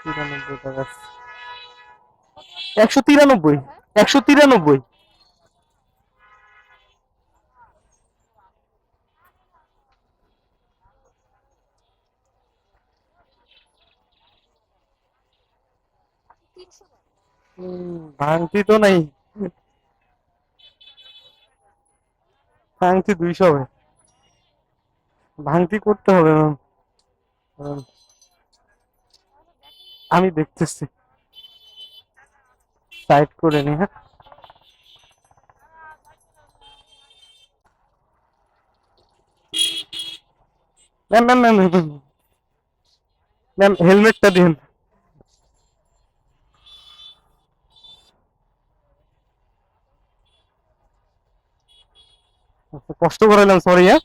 টাকা। 193, 193। ভাঙতি তো নাই, ভাঙতি 200 হবে। ভাঙতি করতে হবে ম্যাম। আমি দেখতেছি, সাইড করে নি। হ্যাঁ ma'am ma'am ma'am ma'am ma'am হেলমেটটা দিন। কষ্ট করালাম, সরি। হ্যাঁ